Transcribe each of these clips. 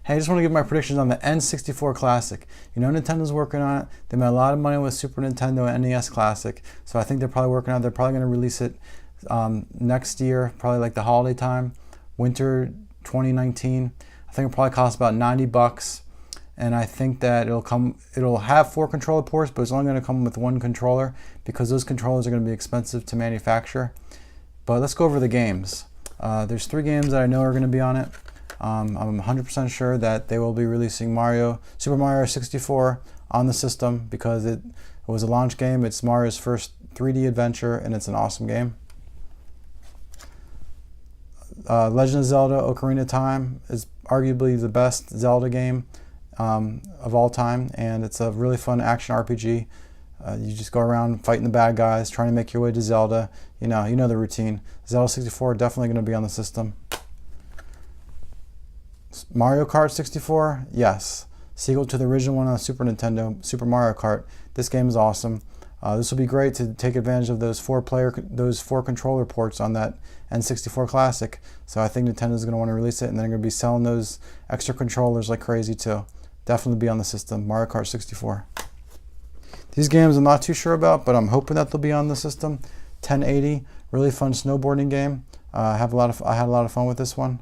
Hey, I just want to give my predictions on the N64 Classic. You know Nintendo's working on it. They made a lot of money with Super Nintendo and NES Classic, so I think they're probably working on it. They're probably going to release it next year, probably like the holiday time, winter 2019. I think it'll probably cost about $90, and I think that it'll have 4 controller ports, but it's only going to come with 1 controller because those controllers are going to be expensive to manufacture. But let's go over the games. There's 3 games that I know are going to be on it. I'm 100% sure that they will be releasing Super Mario 64 on the system because it was a launch game. It's Mario's first 3D adventure, and it's an awesome game. Legend of Zelda Ocarina of Time is arguably the best Zelda game of all time, and it's a really fun action RPG. You just go around fighting the bad guys, trying to make your way to Zelda. You know the routine. Zelda 64 definitely going to be on the system. Mario Kart 64, yes. Sequel to the original one on Super Nintendo, Super Mario Kart. This game is awesome. This will be great to take advantage of those 4 controller ports on that N64 Classic. So I think Nintendo's going to want to release it, and they're going to be selling those extra controllers like crazy too. Definitely be on the system. Mario Kart 64. These games I'm not too sure about, but I'm hoping that they'll be on the system. 1080, really fun snowboarding game. I had a lot of fun with this one.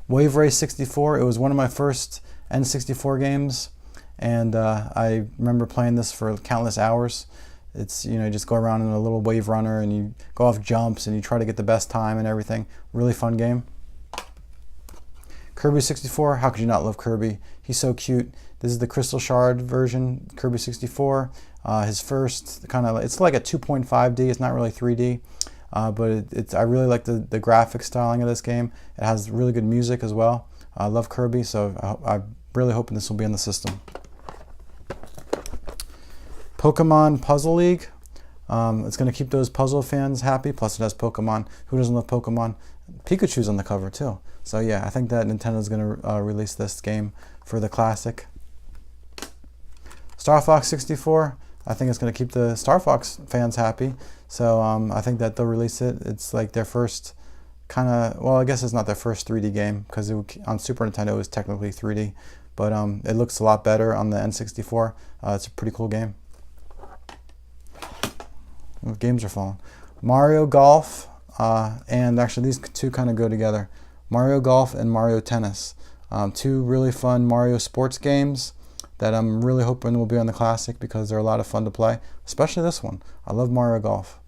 Wave Race 64, it was one of my first N64 games, and I remember playing this for countless hours. It's, you just go around in a little wave runner and you go off jumps and you try to get the best time and everything. Really fun game. Kirby 64, how could you not love Kirby? He's so cute. This is the Crystal Shard version, Kirby 64. His first it's like a 2.5D, it's not really 3D. But I really like the graphic styling of this game. It has really good music as well. I love Kirby, so I'm really hoping this will be in the system. Pokemon Puzzle League. It's going to keep those puzzle fans happy, plus it has Pokemon. Who doesn't love Pokemon? Pikachu's on the cover too. So yeah, I think that Nintendo's going to release this game for the Classic. Star Fox 64. I think it's going to keep the Star Fox fans happy. So I think that they'll release it. It's like their first I guess it's not their first 3D game because on Super Nintendo it was technically 3D. But it looks a lot better on the N64. It's a pretty cool game. Games are falling. Mario Golf, and actually these 2 kind of go together. Mario Golf and Mario Tennis. 2 really fun Mario sports games that I'm really hoping will be on the Classic because they're a lot of fun to play, especially this one. I love Mario Golf.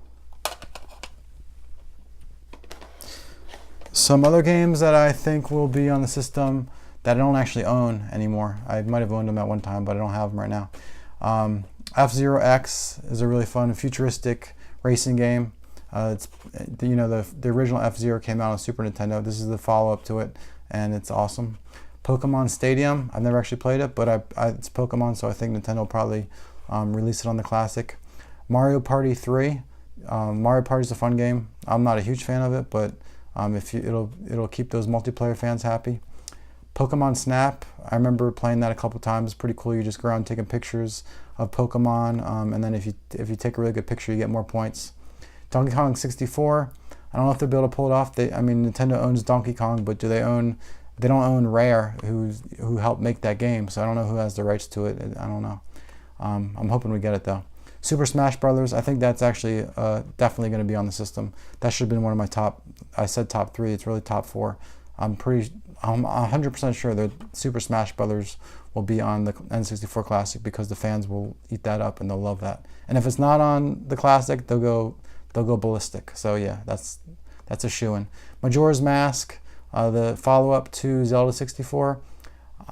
Some other games that I think will be on the system that I don't actually own anymore. I might have owned them at one time, but I don't have them right now. F-Zero X is a really fun futuristic racing game. The original F-Zero came out on Super Nintendo. This is the follow-up to it, and it's awesome. Pokemon Stadium, I've never actually played it, but it's Pokemon, so I think Nintendo will probably release it on the Classic. Mario Party 3. Mario Party is a fun game. I'm not a huge fan of it, but it'll keep those multiplayer fans happy. Pokemon Snap, I remember playing that a couple times. It's pretty cool. You just go around taking pictures of Pokemon, and then if you take a really good picture, you get more points. Donkey Kong 64, I don't know if they'll be able to pull it off. Nintendo owns Donkey Kong, but they don't own Rare, who helped make that game, so I don't know who has the rights to it. I don't know. I'm hoping we get it though. Super Smash Brothers, I think that's actually definitely going to be on the system. That should have been one of my top. I said top 3. It's really top 4. I'm 100% sure that Super Smash Brothers will be on the N64 Classic because the fans will eat that up and they'll love that. And if it's not on the Classic, they'll go ballistic. So yeah, that's a shoo-in. Majora's Mask. The follow-up to Zelda 64,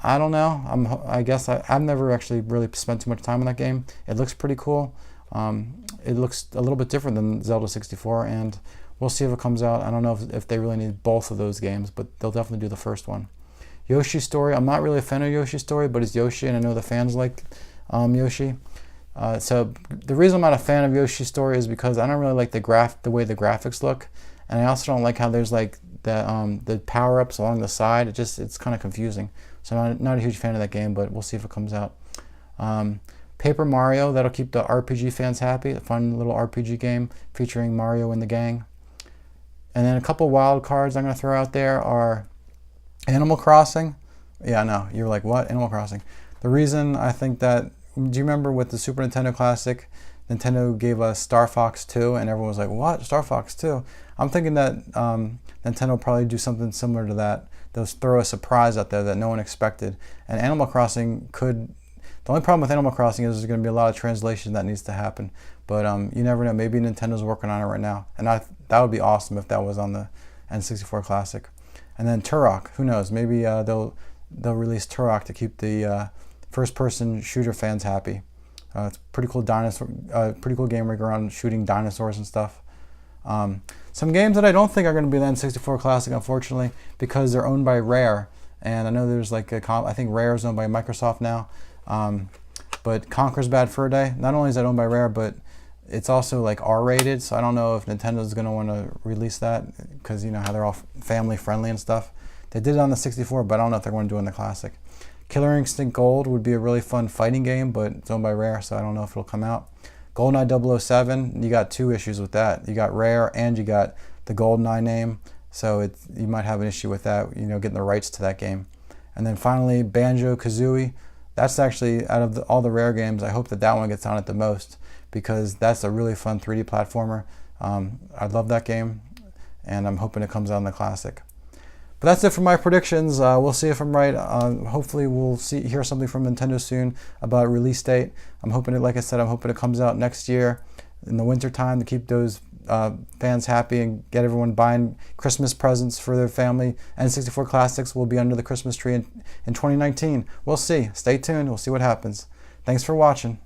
I don't know. I guess I've never actually really spent too much time on that game. It looks pretty cool. It looks a little bit different than Zelda 64, and we'll see if it comes out. I don't know if they really need both of those games, but they'll definitely do the first one. Yoshi's Story, I'm not really a fan of Yoshi's Story, but it's Yoshi, and I know the fans like Yoshi. So the reason I'm not a fan of Yoshi's Story is because I don't really like the way the graphics look, and I also don't like how there's like the power-ups along the side. It's kind of confusing. So I'm not a huge fan of that game, but we'll see if it comes out. Paper Mario, that'll keep the RPG fans happy. A fun little RPG game featuring Mario and the gang. And then a couple wild cards I'm going to throw out there are Animal Crossing? Yeah, no. You're like, what? Animal Crossing. The reason I think that, do you remember with the Super Nintendo Classic, Nintendo gave us Star Fox 2, and everyone was like, what? Star Fox 2? I'm thinking that Nintendo will probably do something similar to that. They'll throw a surprise out there that no one expected. And Animal Crossing could, the only problem with Animal Crossing is there's going to be a lot of translation that needs to happen. But you never know. Maybe Nintendo's working on it right now. And that would be awesome if that was on the N64 Classic. And then Turok, who knows? Maybe they'll release Turok to keep the first-person shooter fans happy. It's a pretty cool pretty cool game where you go around shooting dinosaurs and stuff. Some games that I don't think are going to be the N64 Classic, unfortunately, because they're owned by Rare. And I know there's like I think Rare is owned by Microsoft now. But Conker's Bad Fur Day, not only is that owned by Rare, but it's also like R-rated. So I don't know if Nintendo's going to want to release that because you know how they're all family friendly and stuff. They did it on the 64, but I don't know if they're going to do it in the Classic. Killer Instinct Gold would be a really fun fighting game, but it's owned by Rare, so I don't know if it'll come out. GoldenEye 007, you got two issues with that. You got Rare and you got the GoldenEye name, so you might have an issue with that, you know, getting the rights to that game. And then finally, Banjo-Kazooie. That's actually, out of all the Rare games, I hope that one gets on it the most because that's a really fun 3D platformer. I love that game, and I'm hoping it comes out in the Classic. But that's it for my predictions. We'll see if I'm right. Hopefully we'll hear something from Nintendo soon about a release date. I'm hoping it, like I said, I'm hoping it comes out next year in the winter time to keep those fans happy and get everyone buying Christmas presents for their family. N64 Classics will be under the Christmas tree in 2019. We'll see. Stay tuned. We'll see what happens. Thanks for watching.